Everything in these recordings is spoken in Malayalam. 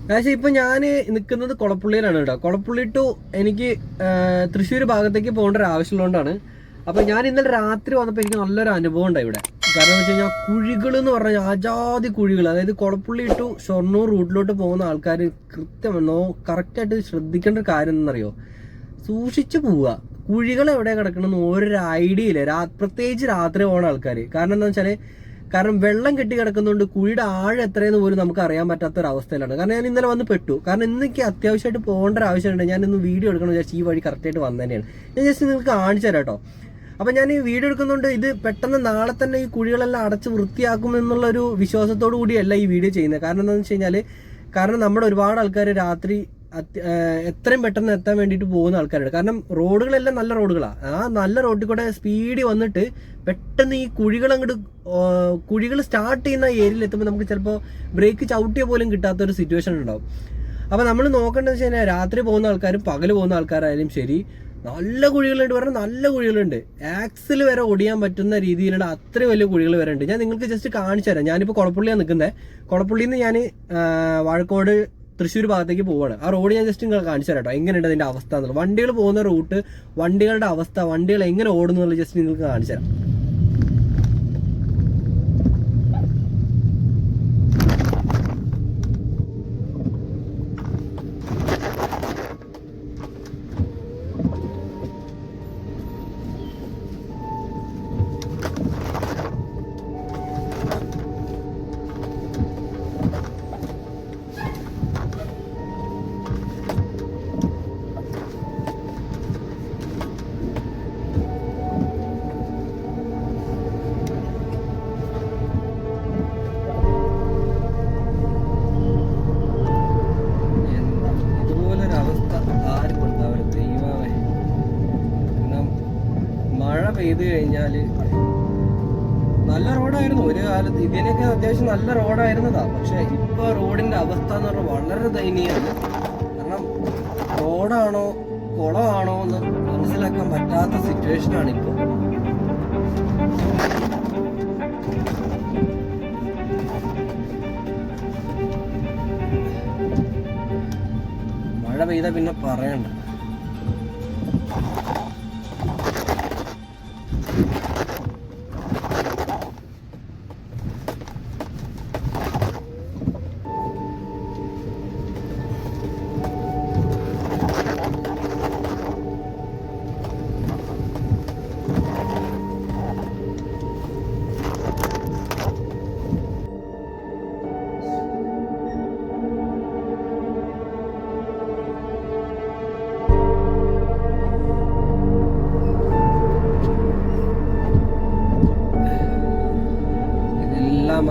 പക്ഷേ ഇപ്പൊ ഞാൻ നിൽക്കുന്നത് കൊളപ്പുള്ളിയിലാണ് കേട്ടോ. കൊളപ്പുള്ളി ടു എനിക്ക് തൃശ്ശൂർ ഭാഗത്തേക്ക് പോകേണ്ട ഒരു ആവശ്യമുള്ളതുകൊണ്ടാണ്. അപ്പൊ ഞാൻ ഇന്നലെ രാത്രി വന്നപ്പോൾ എനിക്ക് നല്ലൊരു അനുഭവം ഉണ്ടായി ഇവിടെ. കാരണം എന്ന് വെച്ച് കഴിഞ്ഞാൽ കുഴികൾ എന്ന് പറഞ്ഞാൽ ആജാതി കുഴികൾ. അതായത് കൊളപ്പുള്ളി ടു ഷൊർണൂർ റൂട്ടിലോട്ട് പോകുന്ന ആൾക്കാർ കറക്റ്റായിട്ട് ശ്രദ്ധിക്കേണ്ട ഒരു കാര്യം എന്നറിയോ, സൂക്ഷിച്ചു പോവുക. കുഴികൾ എവിടെ കിടക്കണമെന്ന് ഒരു ഐഡിയ ഇല്ല, പ്രത്യേകിച്ച് രാത്രി പോകുന്ന ആൾക്കാർ. കാരണം എന്താ വെച്ചാൽ, കാരണം വെള്ളം കെട്ടി കിടക്കുന്നതുകൊണ്ട് കുഴിയുടെ ആഴം എത്രയെന്ന് പോലും നമുക്ക് അറിയാൻ പറ്റാത്ത ഒരു അവസ്ഥയിലാണ്. കാരണം ഞാൻ ഇന്നലെ വന്ന് പെട്ടു. കാരണം ഇന്നെനിക്ക് അത്യാവശ്യമായിട്ട് പോകേണ്ട ഒരു ആവശ്യമുണ്ട്. ഞാൻ ഇന്ന് വീഡിയോ എടുക്കണം വിചാരിച്ചു ഈ വഴി കറക്റ്റായിട്ട് വന്നു തന്നെയാണ്. ഞാൻ ജസ്റ്റ് നിങ്ങൾക്ക് കാണിച്ചു തരാം കേട്ടോ. അപ്പം ഞാൻ ഈ വീഡിയോ എടുക്കുന്നതുകൊണ്ട് ഇത് പെട്ടെന്ന് നാളെ തന്നെ ഈ കുഴികളെല്ലാം അടച്ച് വൃത്തിയാക്കും എന്നുള്ളൊരു വിശ്വാസത്തോടു കൂടിയല്ല ഈ വീഡിയോ ചെയ്യുന്നത്. കാരണം എന്താണെന്ന് വെച്ച് കഴിഞ്ഞാൽ, കാരണം നമ്മുടെ ഒരുപാട് ആൾക്കാർ രാത്രി എത്രയും പെട്ടെന്ന് എത്താൻ വേണ്ടിയിട്ട് പോകുന്ന ആൾക്കാരുണ്ട്. കാരണം റോഡുകളെല്ലാം നല്ല റോഡുകളാണ്. ആ നല്ല റോഡിൽ കൂടെ സ്പീഡിൽ വന്നിട്ട് പെട്ടെന്ന് ഈ കുഴികൾ സ്റ്റാർട്ട് ചെയ്യുന്ന ഏരിയയിൽ എത്തുമ്പോൾ നമുക്ക് ചിലപ്പോൾ ബ്രേക്ക് ചവിട്ടിയ പോലും കിട്ടാത്തൊരു സിറ്റുവേഷൻ ഉണ്ടാവും. അപ്പോൾ നമ്മൾ നോക്കേണ്ടത് വെച്ച് കഴിഞ്ഞാൽ രാത്രി പോകുന്ന ആൾക്കാരും പകൽ പോകുന്ന ആൾക്കാരായാലും ശരി, നല്ല കുഴികളുണ്ട്. പറഞ്ഞാൽ നല്ല കുഴികളുണ്ട്. ആക്സിൽ വരെ ഓടിയാൻ പറ്റുന്ന രീതിയിലുള്ള അത്രയും വലിയ കുഴികൾ വരെ ഉണ്ട്. ഞാൻ നിങ്ങൾക്ക് ജസ്റ്റ് കാണിച്ചു തരാം. ഞാനിപ്പോൾ കൊളപ്പുള്ളിയാണ് നിൽക്കുന്നത്. കൊളപ്പുള്ളിയിൽ നിന്ന് ഞാൻ വാഴക്കോട് തൃശ്ശൂർ ഭാഗത്തേക്ക് പോവാണ്. ആ റോഡ് ഞാൻ ജസ്റ്റ് നിങ്ങൾ കാണിച്ചു തരാം കേട്ടോ, എങ്ങനെയുണ്ട് അതിന്റെ അവസ്ഥ എന്നുള്ളത്. വണ്ടികൾ പോകുന്ന റൂട്ട്, വണ്ടികളുടെ അവസ്ഥ, വണ്ടികൾ എങ്ങനെ ഓടുന്നുള്ള ജസ്റ്റ് നിങ്ങൾക്ക് കാണിച്ചു തരാം. പെയ്ത് കഴിഞ്ഞാൽ നല്ല റോഡായിരുന്നു ഒരു കാലത്ത്, ഇതിനൊക്കെ അത്യാവശ്യം നല്ല റോഡായിരുന്നതാ. പക്ഷെ ഇപ്പൊ റോഡിന്റെ അവസ്ഥ എന്ന് പറഞ്ഞാൽ വളരെ ദയനീയമാണ്. കാരണം റോഡാണോ കുളമാണോ എന്ന് മനസ്സിലാക്കാൻ പറ്റാത്ത സിറ്റുവേഷനാണ് ഇപ്പോൾ. മഴ പെയ്താ പിന്നെ പറയണ്ട.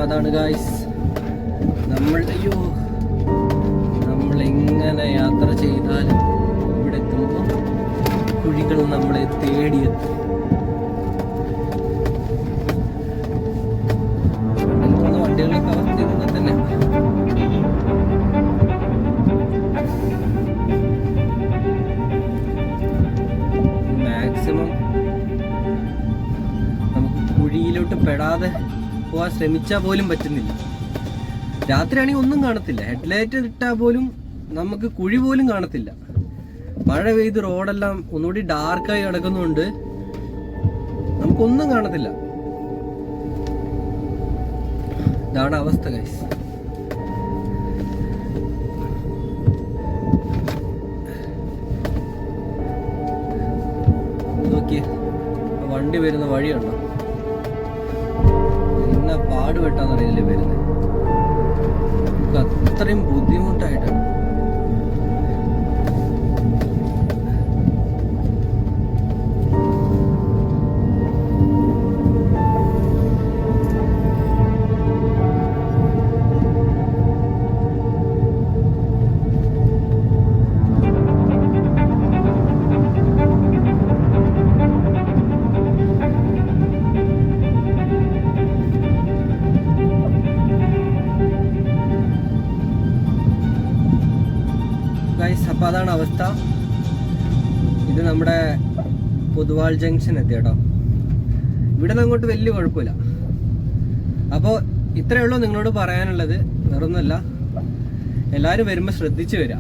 അതാണ് ഗായ്സ്, നമ്മൾ എങ്ങനെ യാത്ര ചെയ്താലും ഇവിടെ എത്തുമ്പോൾ കുഴികൾ നമ്മളെ തേടിയെത്തും. വണ്ടികളൊക്കെ അവസ്ഥ ഇതൊക്കെ തന്നെ. മാക്സിമം നമുക്ക് കുഴിയിലോട്ട് പെടാതെ പോവാൻ ശ്രമിച്ചാൽ പോലും പറ്റുന്നില്ല. രാത്രിയാണെങ്കിൽ ഒന്നും കാണത്തില്ല, ഹെഡ്ലൈറ്റ് ഇട്ടാൽ പോലും നമുക്ക് കുഴി പോലും കാണത്തില്ല. മഴ പെയ്ത് റോഡെല്ലാം ഒന്നുകൂടി ഡാർക്കായി കിടക്കുന്നുണ്ട്, നമുക്കൊന്നും കാണത്തില്ല. ഇതാണ് അവസ്ഥ ഗൈസ്. നോക്കിയേ, വണ്ടി വരുന്ന വഴിയുണ്ടോ? പാടുപെട്ടാന്നറിയില്ലേ വരുന്നത്. നമുക്ക് അത്രയും ബുദ്ധിമുട്ടായിട്ടാണ്. അപ്പോൾ അതാണ് അവസ്ഥ. ഇത് നമ്മുടെ പൊതുവാൾ ജംഗ്ഷൻ എത്തി കേട്ടോ. ഇവിടെ നിന്ന് അങ്ങോട്ട് വലിയ കുഴപ്പമില്ല. അപ്പോൾ ഇത്രയേ ഉള്ളൂ നിങ്ങളോട് പറയാനുള്ളത്, വേറൊന്നുമല്ല. എല്ലാവരും വരുമ്പോൾ ശ്രദ്ധിച്ച് വരിക.